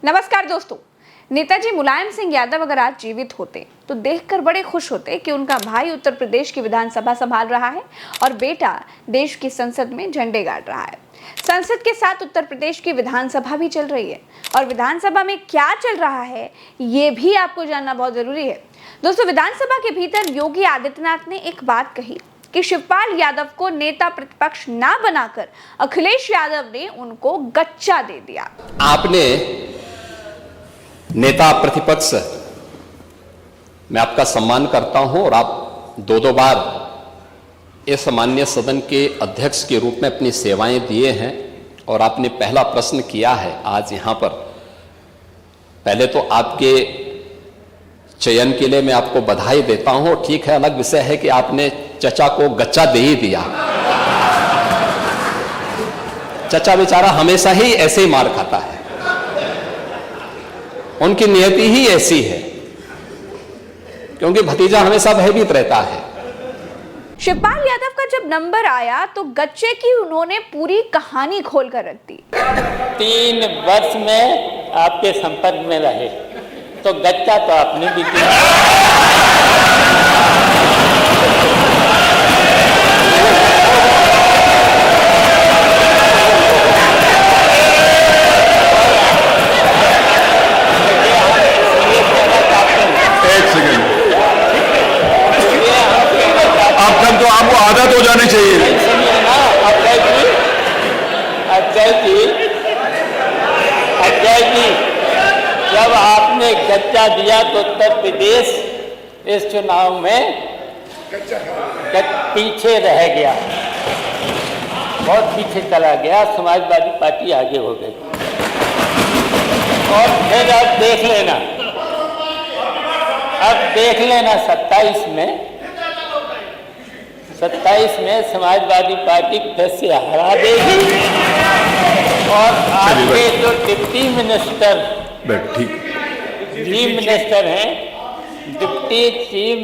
नमस्कार दोस्तों। नेताजी मुलायम सिंह यादव अगर आज जीवित होते तो देखकर बड़े खुश होते कि उनका भाई उत्तर प्रदेश की विधानसभा संभाल रहा है और बेटा देश की संसद में झंडे गाड़ रहा है। संसद के साथ उत्तर प्रदेश की विधानसभा भी चल रही है और विधानसभा में क्या चल रहा है ये भी आपको जानना बहुत जरूरी है। दोस्तों, विधानसभा के भीतर योगी आदित्यनाथ ने एक बात कही कि शिवपाल यादव को नेता प्रतिपक्ष ना बनाकर अखिलेश यादव ने उनको गच्चा दे दिया। आपने नेता प्रतिपक्ष, मैं आपका सम्मान करता हूं और आप दो बार इस माननीय सदन के अध्यक्ष के रूप में अपनी सेवाएं दिए हैं और आपने पहला प्रश्न किया है आज यहां पर। पहले तो आपके चयन के लिए मैं आपको बधाई देता हूं। ठीक है, अलग विषय है कि आपने चचा को गच्चा दे ही दिया। चचा बेचारा हमेशा ही ऐसे ही मार खाता है, उनकी नियति ही ऐसी है, क्योंकि भतीजा हमेशा भयभीत रहता है। शिवपाल यादव का जब नंबर आया तो गच्चे की उन्होंने पूरी कहानी खोलकर रख दी। 3 वर्ष में आपके संपर्क में रहे तो गच्चा तो आपने भी दिया। तो आपको आदत हो जानी चाहिए। अजय जी, जब आपने गच्चा दिया तो उत्तर प्रदेश इस चुनाव में पीछे रह गया, बहुत पीछे चला गया। समाजवादी पार्टी आगे हो गई और फिर अब देख लेना 27 में समाजवादी पार्टी फिर से हरा देगी और आपके जो डिप्टी मिनिस्टर चीफ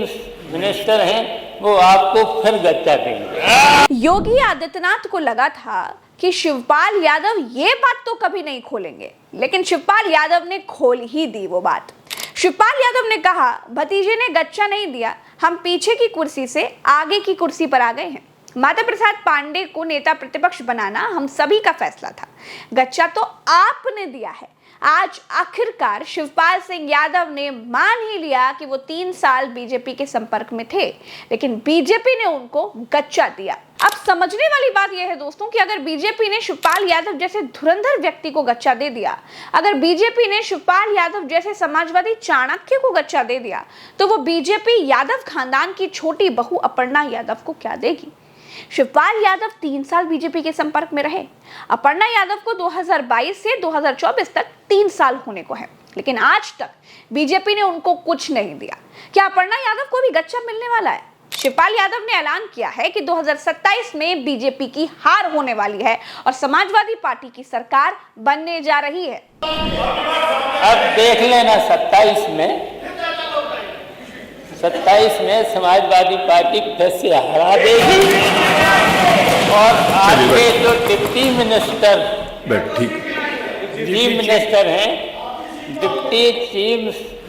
मिनिस्टर हैं वो आपको फिर गच्चा देंगे। योगी आदित्यनाथ को लगा था कि शिवपाल यादव ये बात तो कभी नहीं खोलेंगे, लेकिन शिवपाल यादव ने खोल ही दी वो बात। शिवपाल यादव ने कहा, भतीजे ने गच्चा नहीं दिया, हम पीछे की कुर्सी से आगे की कुर्सी पर आ गए हैं। माता प्रसाद पांडे को नेता प्रतिपक्ष बनाना हम सभी का फैसला था, गच्चा तो आपने दिया है। आज आखिरकार शिवपाल सिंह यादव ने मान ही लिया कि वो 3 साल बीजेपी के संपर्क में थे, लेकिन बीजेपी ने उनको गच्चा दिया। अब समझने वाली बात यह है दोस्तों कि अगर बीजेपी ने शिवपाल यादव जैसे धुरंधर व्यक्ति को गच्चा दे दिया, अगर बीजेपी ने शिवपाल यादव जैसे समाजवादी चाणक्य को गच्चा दे दिया, तो वो बीजेपी यादव खानदान की छोटी बहू अपर्णा यादव को क्या देगी। शिवपाल यादव 3 साल बीजेपी के संपर्क में रहे। अपर्णा यादव को 2022 से 2024 तक 3 साल होने को है, लेकिन आज तक बीजेपी ने उनको कुछ नहीं दिया। क्या अपर्णा यादव को भी गच्चा मिलने वाला है? शिवपाल यादव ने ऐलान किया है कि 2027 में बीजेपी की हार होने वाली है और समाजवादी पार्टी की सरकार बनने जा रही है। अब देख लेना 27 में समाजवादी पार्टी फिर से हरा देगी और आपके जो डिप्टी चीफ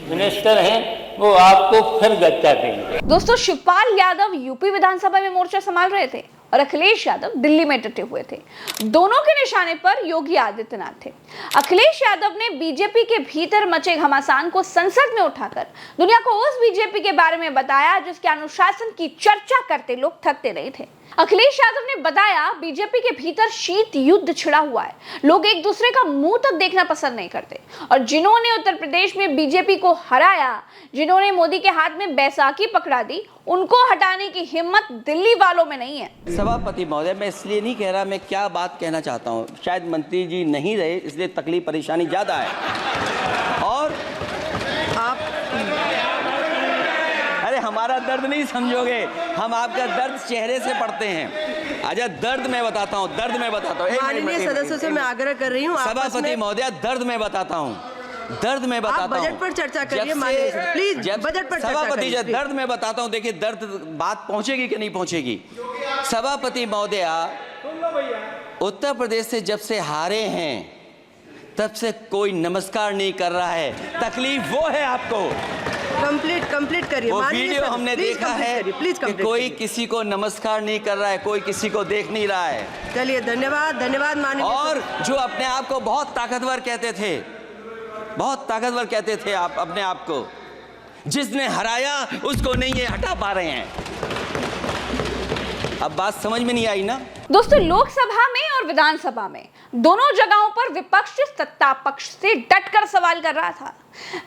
मिनिस्टर हैं वो आपको फिर गच्चा देंगे। दोस्तों, शिवपाल यादव यूपी विधानसभा में मोर्चा संभाल रहे थे और अखिलेश यादव दिल्ली में डटे हुए थे। दोनों के निशाने पर योगी आदित्यनाथ थे। अखिलेश यादव ने बीजेपी के भीतर मचे घमासान को संसद में उठाकर दुनिया को उस बीजेपी के बारे में बताया जिसके अनुशासन की चर्चा करते लोग थकते नहीं थे। अखिलेश यादव ने बताया, बीजेपी के भीतर शीत युद्ध छिड़ा हुआ है, लोग एक दूसरे का मुंह तक देखना पसंद नहीं करते और जिन्होंने उत्तर प्रदेश में बीजेपी को हराया, जिन्होंने मोदी के हाथ में बैसाखी पकड़ा दी, उनको हटाने की हिम्मत दिल्ली वालों में नहीं है। सभापति महोदय, मैं इसलिए नहीं कह रहा, मैं क्या बात कहना चाहता हूँ, शायद मंत्री जी नहीं रहे इसलिए तकलीफ परेशानी ज्यादा है और आप हमारा दर्द नहीं समझोगे, हम आपका दर्द चेहरे से पढ़ते हैं। अच्छा, दर्द मैं बताता हूँ। माननीय सदस्यों से मैं आग्रह कर रही हूँ, सभापति महोदय, दर्द मैं बताता हूँ। बजट पर चर्चा करिए माननीय, प्लीज बजट पर चर्चा करिए। दर्द मैं बताता हूँ। देखिए, दर्द बात पहुंचेगी कि नहीं पहुंचेगी। सभापति महोदय, उत्तर प्रदेश से जब से हारे हैं तब से कोई नमस्कार नहीं कर रहा है। तकलीफ वो है आपको। कंप्लीट करिए। वो माननीय वीडियो सर, हमने प्लीज देखा कंप्लीट है करिए, प्लीज कि कंप्लीट कोई करिए। किसी को नमस्कार नहीं कर रहा है, कोई किसी को देख नहीं रहा है। चलिए, धन्यवाद माननीय और जो अपने आप को बहुत ताकतवर कहते थे, बहुत ताकतवर कहते थे आप अपने आप को, जिसने हराया उसको नहीं ये हटा पा रहे हैं। अब बात समझ में नहीं आई ना? दोस्तों, लोकसभा में और विधानसभा में दोनों जगहों पर विपक्ष सत्ता पक्ष से डटकर सवाल कर रहा था।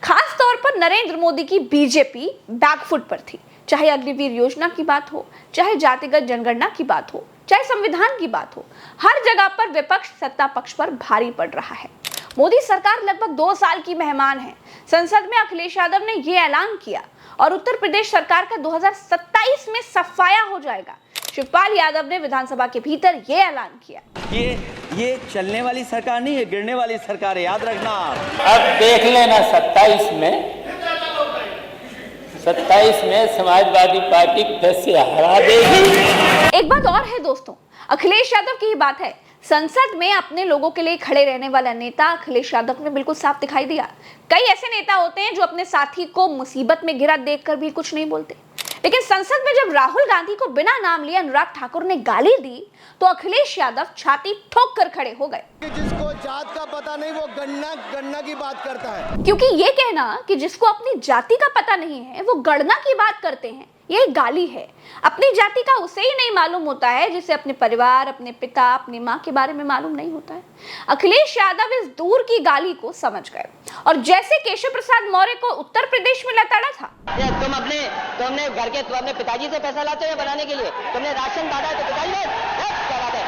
खास तौर पर नरेंद्र मोदी की बीजेपी बैकफुट पर थी। चाहे अग्निवीर योजना की बात हो, चाहे जातिगत जनगणना की बात हो, चाहे संविधान की बात हो, हर जगह पर विपक्ष सत्ता पक्ष पर भारी पड़ रहा है। मोदी सरकार लगभग 2 साल की मेहमान है। संसद में अखिलेश यादव ने यह ऐलान किया और उत्तर प्रदेश सरकार का 2027 में सफाया हो जाएगा। शिवपाल यादव ने विधानसभा के भीतर यह ऐलान किया। ये चलने वाली सरकार नहीं है, गिरने वाली सरकार है, याद रखना। अब देख लेना 27 में समाजवादी पार्टी फिर से हरा देगी। एक बात और है दोस्तों, अखिलेश यादव की ही बात है। संसद में अपने लोगों के लिए खड़े रहने वाला नेता अखिलेश यादव ने बिल्कुल साफ दिखाई दिया। कई ऐसे नेता होते हैं जो अपने साथी को मुसीबत में घिरा देखकर भी कुछ नहीं बोलते, लेकिन संसद में जब राहुल गांधी को बिना नाम लिए अनुराग ठाकुर ने गाली दी तो अखिलेश यादव छाती ठोक कर खड़े हो गए। जिसको जात का पता नहीं वो गणना की बात करता है। क्योंकि ये कहना कि जिसको अपनी जाति का पता नहीं है वो गणना की बात करते हैं, ये गाली है। अपनी जाति का उसे ही नहीं मालूम होता है जिसे अपने परिवार, अपने पिता, अपनी माँ के बारे में मालूम नहीं होता है। अखिलेश यादव इस दूर की गाली को समझ गए और जैसे केशव प्रसाद मौर्य को उत्तर प्रदेश में लताड़ा था, तुमने घर के अपने पिताजी से पैसा लाते हो बनाने के लिए, तुमने राशन डाला है तो पिताजी क्या बात है।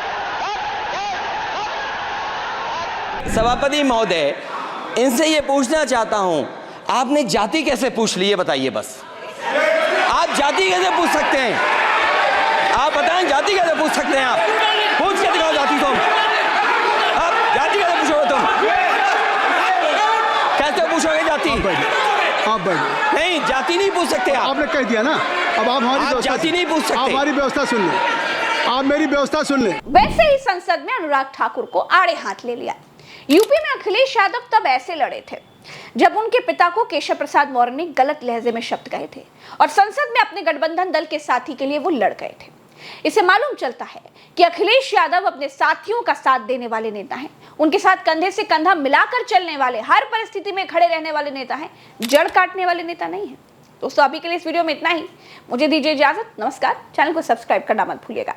सभापति महोदय, इनसे ये पूछना चाहता हूं, आपने जाति कैसे पूछ ली, ये बताइए बस। आप जाति कैसे पूछ सकते हैं? आप बताएं, जाति कैसे पूछ सकते हैं? आप पूछ के दिखाओ जाति तुम। आप जाति कैसे पूछोगे तुम? कैसे पूछोगे जाति? आप बैठ। नहीं, जाति नहीं पूछ सकते आप। आपने कह दिया ना, अब आप हमारी जाति नहीं पूछ सकते। आप हमारी व्यवस्था सुन लें, आप मेरी व्यवस्था सुन लें। वैसे ही संसद में अनुराग ठाकुर को आड़े हाथ ले लिया। यूपी में अखिलेश यादव तब ऐसे लड़े थे जब उनके पिता को केशव प्रसाद मौर्य ने गलत लहजे में शब्द कहे थे और संसद में अपने गठबंधन दल के साथी के लिए वो लड़ गए थे। इसे मालूम चलता है कि अखिलेश यादव अपने साथियों का साथ देने वाले नेता हैं, उनके साथ कंधे से कंधा मिलाकर चलने वाले, हर परिस्थिति में खड़े रहने वाले नेता हैं, जड़ काटने वाले नेता नहीं है। दोस्तों, अभी के लिए इस वीडियो में इतना ही। मुझे दीजिए इजाजत। नमस्कार। चैनल को सब्सक्राइब करना मत भूलिएगा।